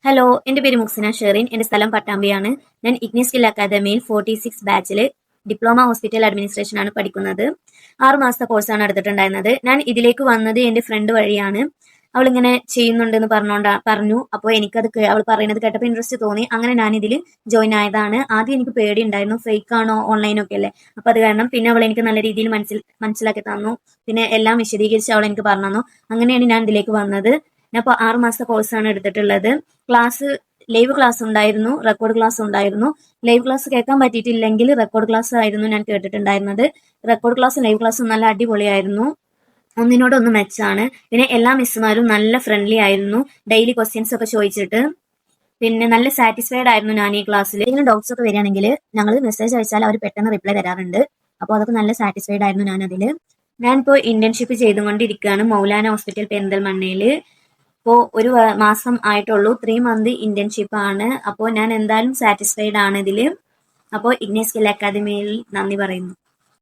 Hello, എൻ്റെ പേര് മുക്സിന ഷെറിൻ. എൻ്റെ സ്ഥലം പട്ടാമ്പിയാണ്. ഞാൻ ഇഗ്നി സ്കിൽ അക്കാദമിയിൽ 46 ബാച്ചിൽ ഡിപ്ലോമ ഹോസ്പിറ്റൽ അഡ്മിനിസ്ട്രേഷൻ ആണ് പഠിക്കുന്നത്. 6 മാസത്തെ കോഴ്സാണ് എടുത്തിട്ടുണ്ടായിരുന്നത്. ഞാൻ ഇതിലേക്ക് വന്നത് എൻ്റെ ഫ്രണ്ട് വഴിയാണ്. അവളിങ്ങനെ ചെയ്യുന്നുണ്ടെന്ന് പറഞ്ഞു. അപ്പോൾ എനിക്കത് അവൾ പറയുന്നത് കേട്ടപ്പോൾ ഇൻട്രസ്റ്റ് തോന്നി. അങ്ങനെ ഞാൻ ഇതിൽ ജോയിൻ ആയതാണ്. ആദ്യം എനിക്ക് പേടി ഉണ്ടായിരുന്നു, ഫേക്ക് ആണോ ഓൺലൈനൊക്കെ അല്ലേ, അപ്പോൾ അത് കാരണം പിന്നെ അവൾ എനിക്ക് നല്ല രീതിയിൽ മനസ്സിലാക്കി തന്നു. പിന്നെ എല്ലാം വിശദീകരിച്ച് അവൾ എനിക്ക് പറഞ്ഞു തന്നു. അങ്ങനെയാണ് ഞാൻ ഇതിലേക്ക് വന്നത്. ഞാൻ ഇപ്പോൾ 6 മാസത്തെ കോഴ്സാണ് എടുത്തിട്ടുള്ളത്. ലൈവ് ക്ലാസ് ഉണ്ടായിരുന്നു, റെക്കോർഡ് ക്ലാസ് ഉണ്ടായിരുന്നു. ലൈവ് ക്ലാസ് കേൾക്കാൻ പറ്റിയിട്ടില്ലെങ്കിൽ റെക്കോർഡ് ക്ലാസ് ആയിരുന്നു ഞാൻ കേട്ടിട്ടുണ്ടായിരുന്നത്. റെക്കോർഡ് ക്ലാസ്സും ലൈവ് ക്ലാസ്സും നല്ല അടിപൊളിയായിരുന്നു, ഒന്നിനോടൊന്ന് മെച്ചാണ്. പിന്നെ എല്ലാ മിസ്സുമാരും നല്ല ഫ്രണ്ട്ലി ആയിരുന്നു, ഡെയിലി ക്വസ്റ്റ്യൻസ് ഒക്കെ ചോദിച്ചിട്ട്. പിന്നെ നല്ല സാറ്റിസ്ഫൈഡ് ആയിരുന്നു ഞാൻ ഈ ക്ലാസ്സിൽ. എന്തെങ്കിലും ഡൗട്ട്സ് ഒക്കെ വരികയാണെങ്കിൽ ഞങ്ങൾ മെസ്സേജ് അയച്ചാൽ അവർ പെട്ടെന്ന് റിപ്ലൈ തരാറുണ്ട്. അപ്പോൾ അതൊക്കെ നല്ല സാറ്റിസ്ഫൈഡ് ആയിരുന്നു ഞാനിപ്പോൾ ഇന്റേൺഷിപ്പ് ചെയ്തുകൊണ്ടിരിക്കുകയാണ് മൗലാന ഹോസ്പിറ്റൽ പെരിന്തൽമണ്ണയിൽ. ഇപ്പോൾ ഒരു മാസം ആയിട്ടുള്ളൂ, 3 മന്ത് ഇന്റേൺഷിപ്പ് ആണ്. അപ്പോൾ ഞാൻ എന്തായാലും സാറ്റിസ്ഫൈഡ് ആണ് ഇതിൽ. അപ്പോൾ ഇഗ്നി സ്കിൽ അക്കാദമിയിൽ നന്ദി പറയുന്നു.